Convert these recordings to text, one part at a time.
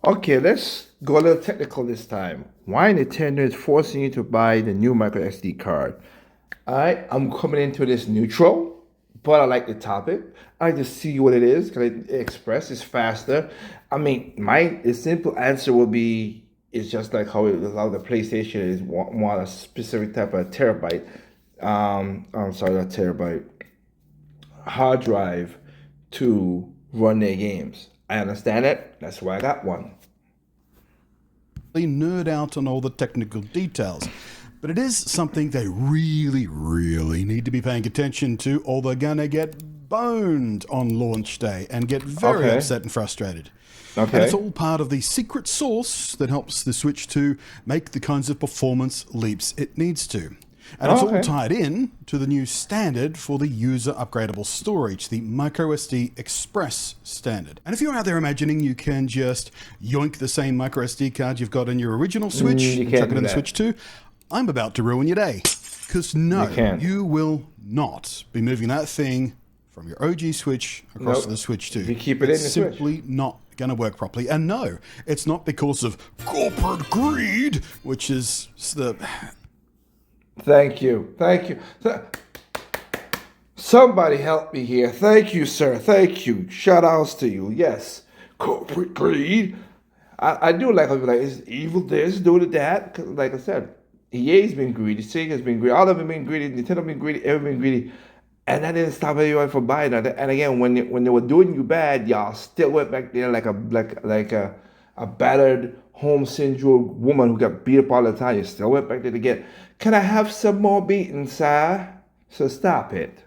Okay, let's go a little technical this time. Why Nintendo is forcing you to buy the new micro SD card? I'm coming into this neutral, but I like the topic. I like to see what it is because Express is faster. I mean, the simple answer will be it's just like how the PlayStation is want a specific type of terabyte. I'm sorry, not terabyte hard drive to run their games. I understand it. That's why I got one. They nerd out on all the technical details, but it is something they really need to be paying attention to, or they're gonna get boned on launch day and get very upset and frustrated. And it's all part of the secret sauce that helps the Switch 2 make the kinds of performance leaps it needs to. And it's all tied in to the new standard for the user upgradable storage, the microSD Express standard. And if you're out there imagining you can just yoink the same microSD card you've got in your original Switch and chuck it in the Switch 2, I'm about to ruin your day. Because no, you will not be moving that thing from your OG Switch across to the Switch 2. You keep it in the Switch. It's simply not going to work properly. And no, it's not because of corporate greed, which is the... Thank you. Somebody help me here. Thank you, sir. Thank you. Shout outs to you. Yes. Corporate greed. I do like how like it's evil this, do that. Cause like I said, EA's been greedy, Sega's been greedy, all of them been greedy, Nintendo been greedy, everyone been greedy. And that didn't stop anyone from buying it. And again, when they were doing you bad, y'all still went back there like a battered home syndrome woman who got beat up all the time. You still went back there to get, can I have some more beating, sir? So stop it.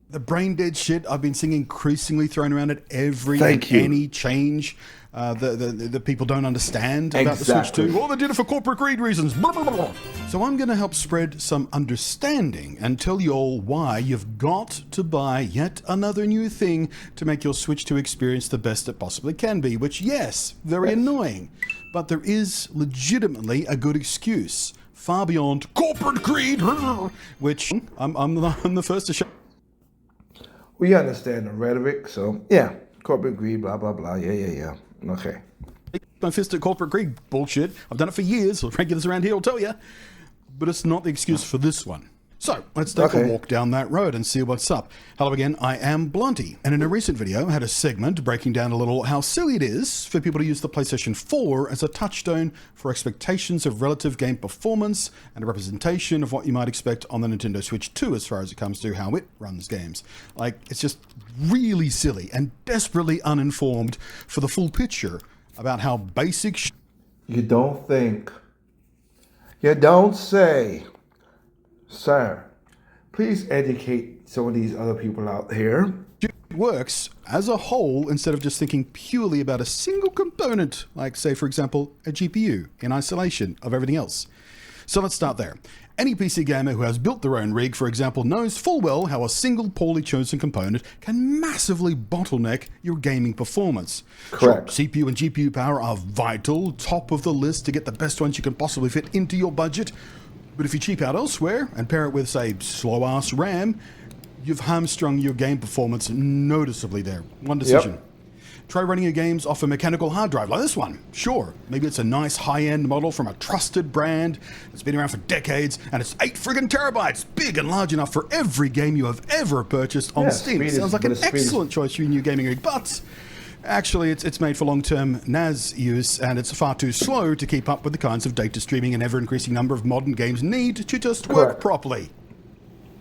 The brain dead shit I've been seeing increasingly thrown around at any change that people don't understand about the Switch 2. Well, they did it for corporate greed reasons. Blah, blah, blah. So I'm going to help spread some understanding and tell you all why you've got to buy yet another new thing to make your Switch 2 experience the best it possibly can be, which, yes, very annoying, but there is legitimately a good excuse, far beyond corporate greed, which I'm the first to show. We understand the rhetoric, so yeah, corporate greed, blah, blah, blah, yeah. Okay. My fist at corporate greed bullshit. I've done it for years. Regulars around here will tell you. But it's not the excuse for this one. So let's take a walk down that road and see what's up. Hello again, I am Blunty. And in a recent video, I had a segment breaking down a little how silly it is for people to use the PlayStation 4 as a touchstone for expectations of relative game performance and a representation of what you might expect on the Nintendo Switch 2 as far as it comes to how it runs games. Like, it's just really silly and desperately uninformed for the full picture about how basic You don't think. You don't say. Sir, please educate some of these other people out here. It works as a whole instead of just thinking purely about a single component, like, say, for example, a GPU in isolation of everything else. So let's start there. Any PC gamer who has built their own rig, for example, knows full well how a single poorly chosen component can massively bottleneck your gaming performance. Correct. Sure, CPU and GPU power are vital, top of the list to get the best ones you can possibly fit into your budget. But if you cheap out elsewhere and pair it with, say, slow-ass RAM, you've hamstrung your game performance noticeably there. One decision. Try running your games off a mechanical hard drive like this one. Sure, maybe it's a nice high-end model from a trusted brand that's been around for decades, and it's 8 friggin' terabytes, big and large enough for every game you have ever purchased on Steam. Sounds like an excellent choice for your new gaming rig, but actually, it's made for long-term NAS use, and it's far too slow to keep up with the kinds of data streaming an ever-increasing number of modern games need to just work properly.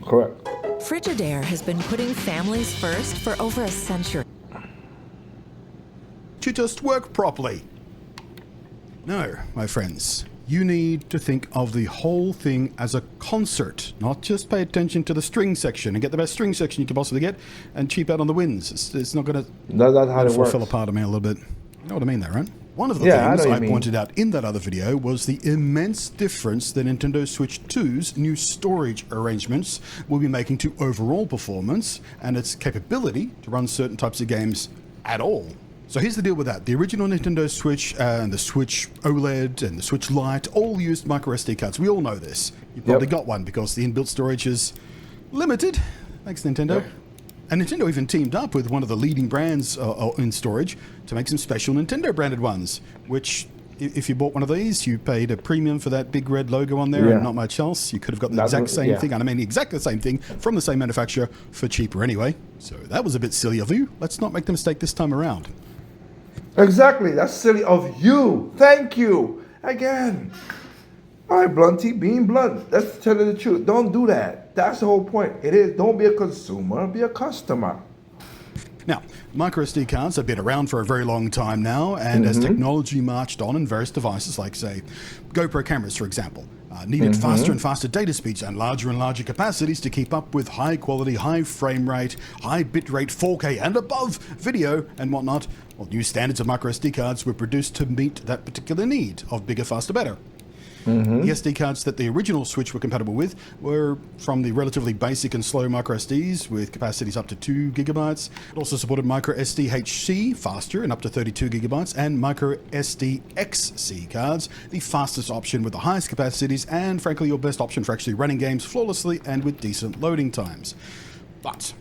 Correct. Frigidaire has been putting families first for over a century. To just work properly. No, my friends. You need to think of the whole thing as a concert, not just pay attention to the string section and get the best string section you can possibly get and cheap out on the wins. It's not going to... That's how it works. Fell apart of me a little bit. You know what I mean there, right? One of the things I pointed out in that other video was the immense difference that Nintendo Switch 2's new storage arrangements will be making to overall performance and its capability to run certain types of games at all. So here's the deal with that. The original Nintendo Switch and the Switch OLED and the Switch Lite all used micro SD cards. We all know this. You probably got one because the inbuilt storage is limited. Thanks, Nintendo. And Nintendo even teamed up with one of the leading brands in storage to make some special Nintendo branded ones, which if you bought one of these, you paid a premium for that big red logo on there and not much else. You could have got the exact same thing, and I mean exactly the same thing from the same manufacturer for cheaper anyway. So that was a bit silly of you. Let's not make the mistake this time around. Exactly. That's silly of you. Thank you. Again. All right, Blunty, being blunt. Let's tell you the truth. Don't do that. That's the whole point. It is, don't be a consumer, be a customer. Now, microSD cards have been around for a very long time now, and as technology marched on in various devices, like, say, GoPro cameras, for example, needed faster and faster data speeds and larger capacities to keep up with high quality, high frame rate, high bit rate, 4K and above video and whatnot. Well, new standards of microSD cards were produced to meet that particular need of bigger, faster, better. The SD cards that the original Switch were compatible with were from the relatively basic and slow microSDs with capacities up to 2 gigabytes. It also supported microSD HC, faster and up to 32 gigabytes, and microSD XC cards, the fastest option with the highest capacities and frankly your best option for actually running games flawlessly and with decent loading times. But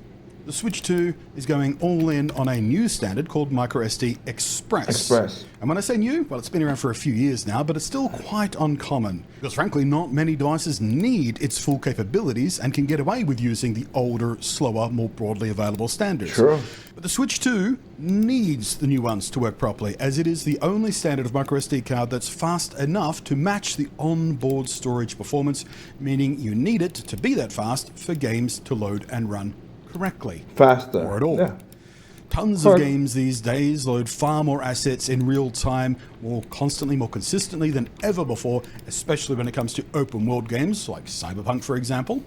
the Switch 2 is going all in on a new standard called microSD Express. And when I say new, well, it's been around for a few years now, but it's still quite uncommon. Because frankly, not many devices need its full capabilities and can get away with using the older, slower, more broadly available standards. Sure. But the Switch 2 needs the new ones to work properly, as it is the only standard of microSD card that's fast enough to match the onboard storage performance, meaning you need it to be that fast for games to load and run correctly. Faster. Or at all. Yeah. Tons of games these days load far more assets in real time, more constantly, more consistently than ever before, especially when it comes to open world games like Cyberpunk, for example.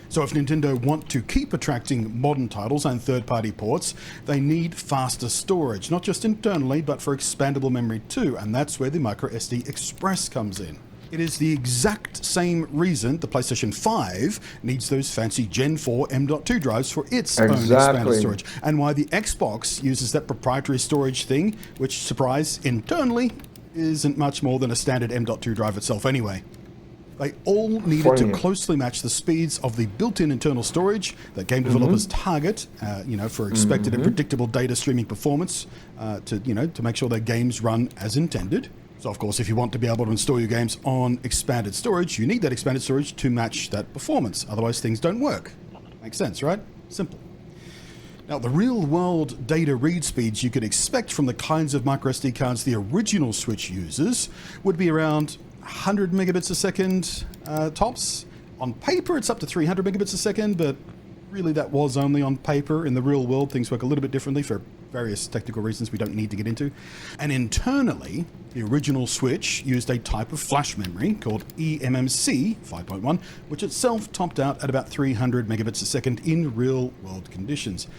So if Nintendo want to keep attracting modern titles and third-party ports, they need faster storage, not just internally, but for expandable memory too, and that's where the microSD Express comes in. It is the exact same reason the PlayStation 5 needs those fancy Gen 4 M.2 drives for its own expanded storage, and why the Xbox uses that proprietary storage thing, which, surprise, internally isn't much more than a standard M.2 drive itself anyway. They all needed to closely match the speeds of the built-in internal storage that game developers target, for expected and predictable data streaming performance, to make sure their games run as intended. So, of course, if you want to be able to install your games on expanded storage, you need that expanded storage to match that performance. Otherwise, things don't work. Makes sense, right? Simple. Now, the real-world data read speeds you could expect from the kinds of microSD cards the original Switch uses would be around 100 megabits a second tops. On paper, it's up to 300 megabits a second, but really that was only on paper. In the real world, things work a little bit differently for various technical reasons we don't need to get into. And internally, the original Switch used a type of flash memory called eMMC 5.1, which itself topped out at about 300 megabits a second in real-world conditions.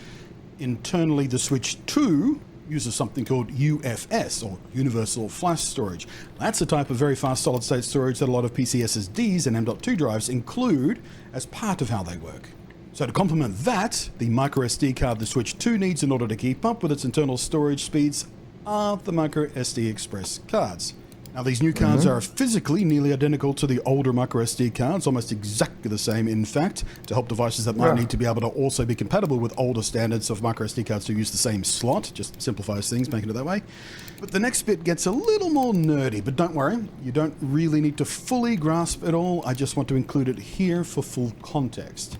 Internally, the Switch 2 uses something called UFS, or Universal Flash Storage. That's a type of very fast solid-state storage that a lot of PC SSDs and M.2 drives include as part of how they work. So to complement that, the microSD card the Switch 2 needs in order to keep up with its internal storage speeds are the microSD Express cards. Now these new cards are physically nearly identical to the older microSD cards, almost exactly the same in fact, to help devices that might need to be able to also be compatible with older standards of microSD cards to use the same slot, just simplifies things, making it that way. But the next bit gets a little more nerdy, but don't worry, you don't really need to fully grasp it all, I just want to include it here for full context.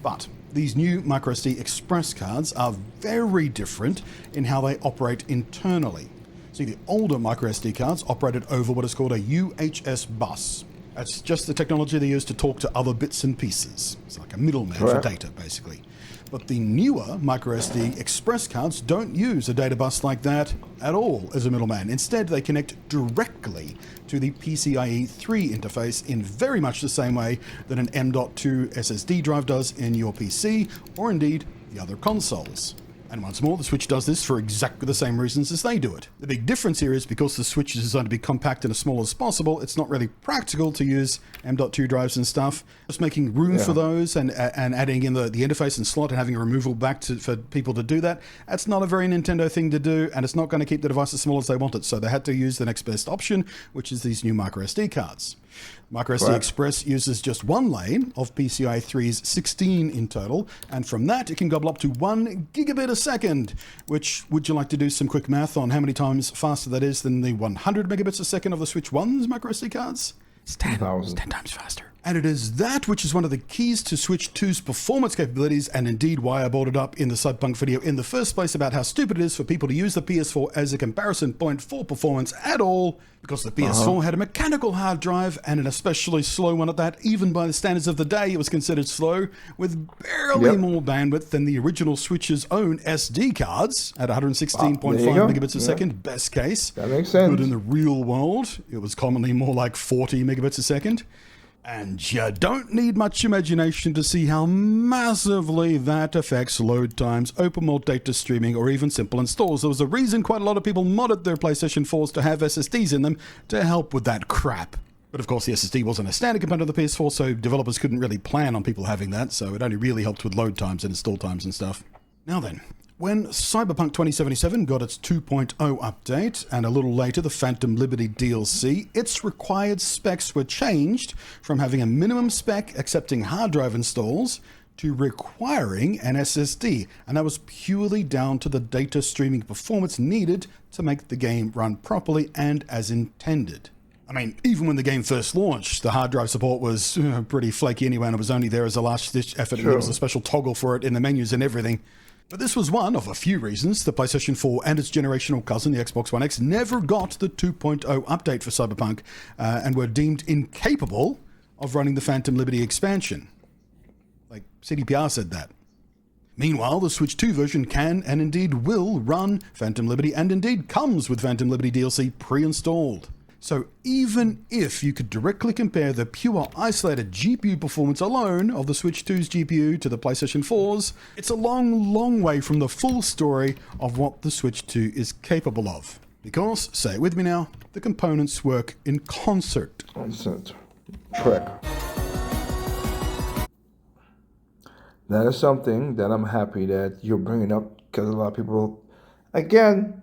But these new microSD Express cards are very different in how they operate internally. See, the older microSD cards operated over what is called a UHS bus. That's just the technology they use to talk to other bits and pieces. It's like a middleman for data, basically. But the newer microSD Express cards don't use a data bus like that at all as a middleman. Instead, they connect directly to the PCIe 3 interface in very much the same way that an M.2 SSD drive does in your PC, or indeed the other consoles. And once more, the Switch does this for exactly the same reasons as they do it. The big difference here is because the Switch is designed to be compact and as small as possible, it's not really practical to use M.2 drives and stuff. Just making room for those and adding in the interface and slot and having a removable back for people to do that, that's not a very Nintendo thing to do, and it's not going to keep the device as small as they want it. So they had to use the next best option, which is these new microSD cards. MicroSD Express uses just one lane of PCI 3's 16 in total, and from that it can gobble up to 1 gigabit a second, which, would you like to do some quick math on how many times faster that is than the 100 megabits a second of the Switch 1's microSD cards? It's 10 times faster. And it is that which is one of the keys to Switch 2's performance capabilities, and indeed why I brought it up in the Cyberpunk video in the first place about how stupid it is for people to use the PS4 as a comparison point for performance at all, because the PS4 had a mechanical hard drive, and an especially slow one at that. Even by the standards of the day, it was considered slow, with barely more bandwidth than the original Switch's own SD cards at 116.5 megabits a second, best case. That makes sense. But in the real world, it was commonly more like 40 megabits a second. And you don't need much imagination to see how massively that affects load times, open world data streaming, or even simple installs. There was a reason quite a lot of people modded their PlayStation 4s to have SSDs in them to help with that crap. But of course the SSD wasn't a standard component of the PS4, so developers couldn't really plan on people having that, so it only really helped with load times and install times and stuff. Now then, when Cyberpunk 2077 got its 2.0 update, and a little later the Phantom Liberty DLC, its required specs were changed from having a minimum spec accepting hard drive installs to requiring an SSD, and that was purely down to the data streaming performance needed to make the game run properly and as intended. I mean, even when the game first launched, the hard drive support was pretty flaky anyway, and it was only there as a last-ditch effort, and there was a special toggle for it in the menus and everything. But this was one of a few reasons the PlayStation 4 and its generational cousin, the Xbox One X, never got the 2.0 update for Cyberpunk and were deemed incapable of running the Phantom Liberty expansion. Like, CDPR said that. Meanwhile, the Switch 2 version can and indeed will run Phantom Liberty, and indeed comes with Phantom Liberty DLC pre-installed. So even if you could directly compare the pure isolated GPU performance alone of the Switch 2's GPU to the PlayStation 4's, it's a long, long way from the full story of what the Switch 2 is capable of. Because, say it with me now, the components work in concert. Correct. That is something that I'm happy that you're bringing up, because a lot of people, again,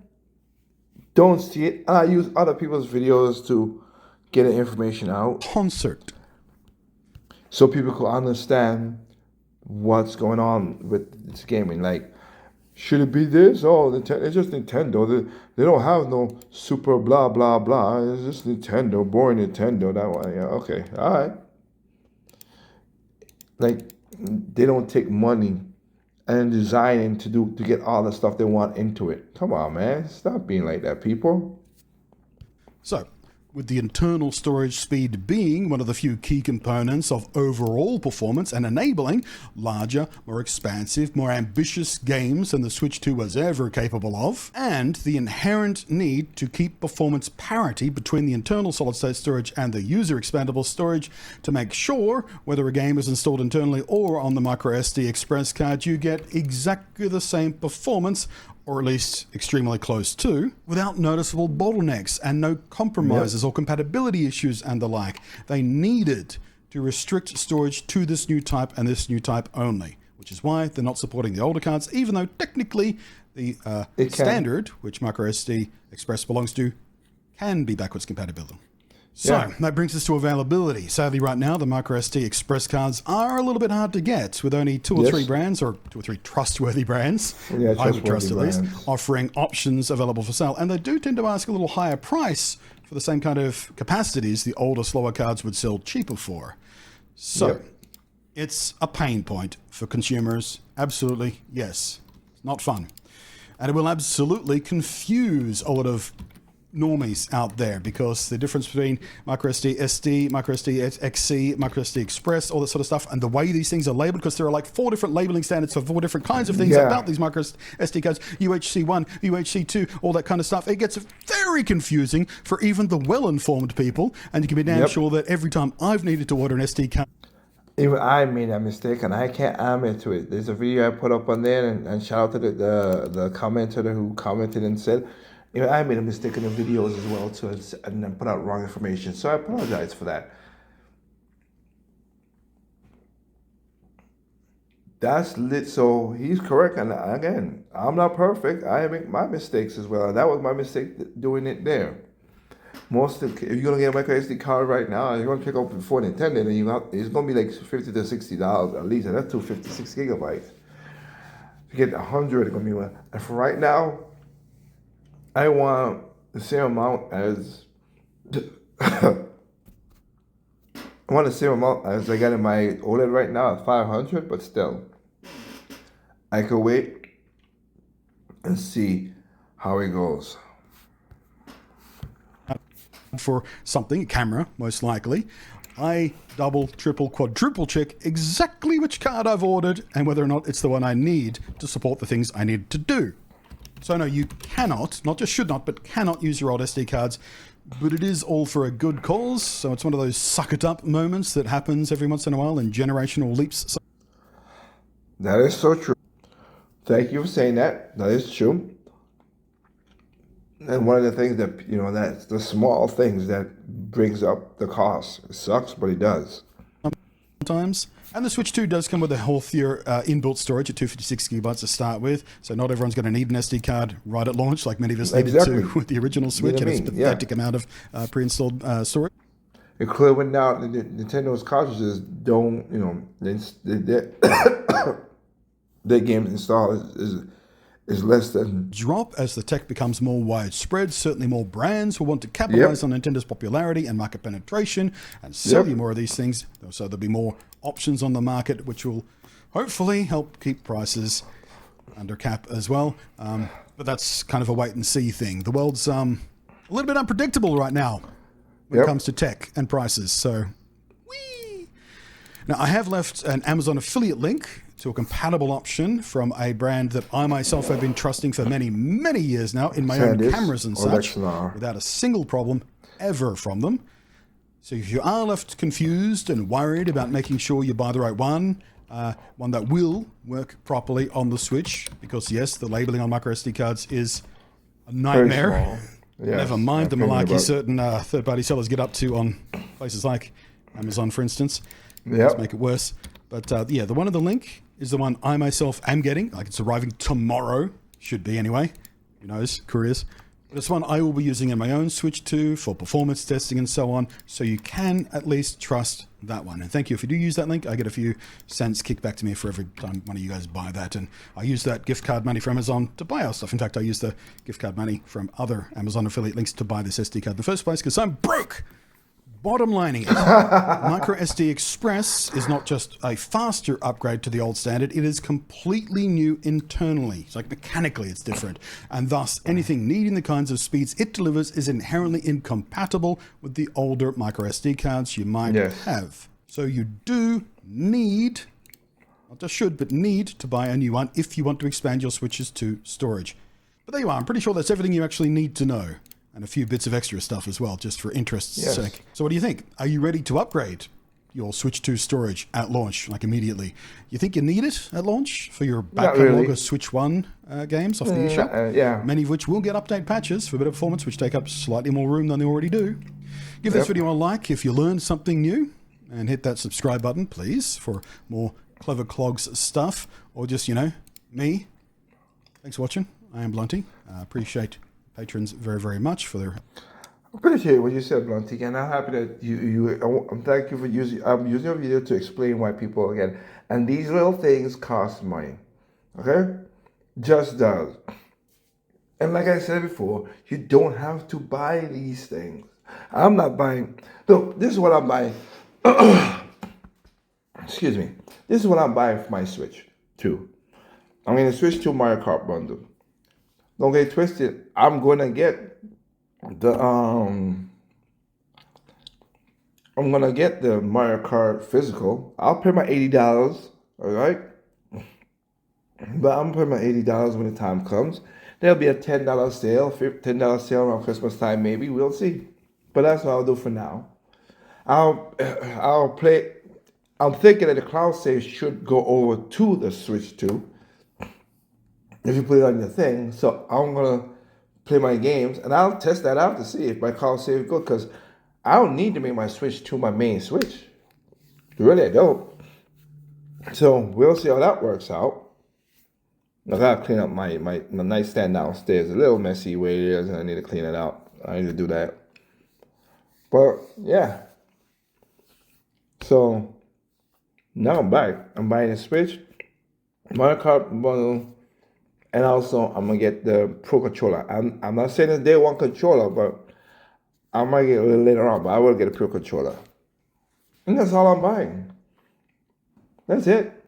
don't see it. I use other people's videos to get the information out. Concert. So people can understand what's going on with this gaming. Like, should it be this? Oh, it's just Nintendo. They don't have no super blah, blah, blah. It's just Nintendo, boring Nintendo. That one. Yeah, okay. All right. Like, they don't take money and designing to get all the stuff they want into it. Come on, man. Stop being like that, people. So, with the internal storage speed being one of the few key components of overall performance and enabling larger, more expansive, more ambitious games than the Switch 2 was ever capable of, and the inherent need to keep performance parity between the internal solid-state storage and the user expandable storage to make sure whether a game is installed internally or on the microSD Express card, you get exactly the same performance, or at least extremely close to, without noticeable bottlenecks and no compromises or compatibility issues and the like. They needed to restrict storage to this new type and this new type only, which is why they're not supporting the older cards, even though technically the standard, which microSD Express belongs to, can be backwards compatible. So, that brings us to availability. Sadly, right now, the microSD Express cards are a little bit hard to get, with only two or three brands, or two or three trustworthy brands, I would trust at least, offering options available for sale. And they do tend to ask a little higher price for the same kind of capacities the older, slower cards would sell cheaper for. So, it's a pain point for consumers. Absolutely, yes. It's not fun. And it will absolutely confuse a lot of normies out there, because the difference between microSD SD, microSD XC, microSD Express, all that sort of stuff, and the way these things are labeled, because there are like 4 different labeling standards for 4 different kinds of things about these microSD cards, UHC1, UHC2, all that kind of stuff. It gets very confusing for even the well-informed people, and you can be damn sure that every time I've needed to order an SD card, Even I made that mistake, and I can't admit to it. There's a video I put up on there, and shout out to the commenter who commented and said, I made a mistake in the videos as well too, and then put out wrong information. So I apologize for that. That's lit. So he's correct, and again, I'm not perfect. I make my mistakes as well, and that was my mistake doing it there. If you're gonna get a micro SD card right now, you're gonna pick up before Nintendo, and it's gonna be like $50 to $60 at least, and that's 256 gigabytes. To get 100, it's gonna be one. And for right now, I want the same amount as I want the same amount as I got in my OLED right now at 500, but still, I could wait and see how it goes. For something, a camera, most likely, I double, triple, quadruple check exactly which card I've ordered and whether or not it's the one I need to support the things I need to do. So no, you cannot, not just should not, but cannot use your old SD cards, but it is all for a good cause. So it's one of those suck it up moments that happens every once in a while in generational leaps. That is so true. Thank you for saying that. That is true. And one of the things that, that's the small things that brings up the cost. It sucks, but it does. Sometimes. And the Switch 2 does come with a healthier inbuilt storage at 256 gigabytes to start with. So not everyone's going to need an SD card right at launch, like many of us needed to with the original Switch. And it's a pathetic amount of pre-installed storage. It clearly went down. Nintendo's cartridges don't, their games installed is less than drop as the tech becomes more widespread. Certainly more brands will want to capitalize on Nintendo's popularity and market penetration and sell you more of these things. So there'll be more options on the market, which will hopefully help keep prices under cap as well. But that's kind of a wait and see thing. The world's a little bit unpredictable right now when it comes to tech and prices. So, now I have left an Amazon affiliate link to a compatible option from a brand that I myself have been trusting for many, many years now in my own cameras and such, without a single problem ever from them. So if you are left confused and worried about making sure you buy the right one, one that will work properly on the Switch, because yes, the labeling on micro SD cards is a nightmare. Never mind the malarkey certain third-party sellers get up to on places like Amazon, for instance. Let's make it worse. But the one in the link is the one I myself am getting. Like, it's arriving tomorrow. Should be anyway. Who knows? Couriers. But it's one I will be using in my own Switch 2 for performance testing and so on. So you can at least trust that one. And thank you. If you do use that link, I get a few cents kicked back to me for every time one of you guys buy that. And I use that gift card money from Amazon to buy our stuff. In fact, I use the gift card money from other Amazon affiliate links to buy this SD card in the first place because I'm broke. Bottom lining it, Micro SD Express is not just a faster upgrade to the old standard, it is completely new internally. It's like mechanically it's different. And thus, anything needing the kinds of speeds it delivers is inherently incompatible with the older Micro SD cards you might have. So you do need, not just should, but need to buy a new one if you want to expand your Switches to storage. But there you are. I'm pretty sure that's everything you actually need to know. And a few bits of extra stuff as well, just for interest's sake. So what do you think? Are you ready to upgrade your Switch 2 storage at launch, like immediately? You think you need it at launch for your back catalog of Switch 1 games off the eShop? Many of which will get update patches for better performance, which take up slightly more room than they already do. Give this video a like if you learned something new, and hit that subscribe button, please, for more Clever Clogs stuff, or just, me. Thanks for watching. I am Blunty. Appreciate patrons very, very much for their. I appreciate what you said, Blunty, and I'm happy that I'm thank you for using. I'm using your video to explain why people again. And these little things cost money, okay? Just does. And like I said before, you don't have to buy these things. I'm not buying. Look, this is what I'm buying. Excuse me. This is what I'm buying for my Switch 2. I'm gonna switch to Mario Kart bundle. Don't get it twisted. I'm gonna get the Mario Kart physical. I'll pay my $80, all right? But I'm paying my $80 when the time comes. There'll be a $10 sale, $10 sale around Christmas time, maybe. We'll see. But that's what I'll do for now. I'll play. I'm thinking that the cloud save should go over to the Switch too, if you put it on your thing. So I'm gonna play my games, and I'll test that out to see if my cloud save is good. Because I don't need to make my Switch to my main Switch. Really, I don't. So we'll see how that works out. I gotta clean up my nightstand downstairs. A little messy where it is, and I need to clean it out. I need to do that. But yeah. So now I'm back. I'm buying a Switch, Mario Kart bundle, and also I'm gonna get the Pro controller. I'm not saying it's day one controller, but I might get a little later on. But I will get a Pro controller, and that's all I'm buying. That's it.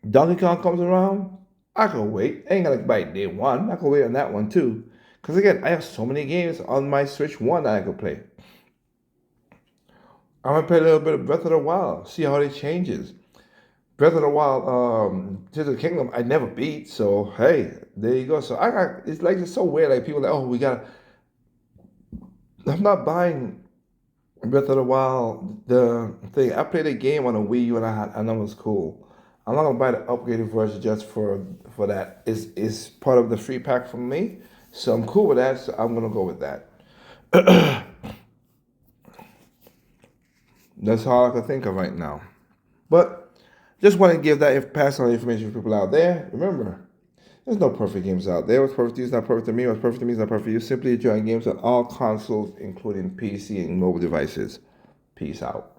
Donkey Kong comes around, I can wait. I ain't gonna buy it day one. I can wait on that one too. Because again, I have so many games on my Switch 1 that I could play. I'm gonna play a little bit of Breath of the Wild, see how it changes. Breath of the Wild, Tears of the Kingdom, I never beat, so hey, there you go. So I got, it's like, it's so weird. Like people are like, oh, we gotta, I'm not buying Breath of the Wild, the thing. I played a game on a Wii U and I know it was cool. I'm not gonna buy the upgraded version just for that. It's part of the free pack from me, so I'm cool with that. So I'm gonna go with that. That's all I can think of right now. But just want to give that pass on information for people out there. Remember, there's no perfect games out there. What's perfect to you is not perfect to me. What's perfect to me is not perfect to you. Simply enjoying games on all consoles, including PC and mobile devices. Peace out.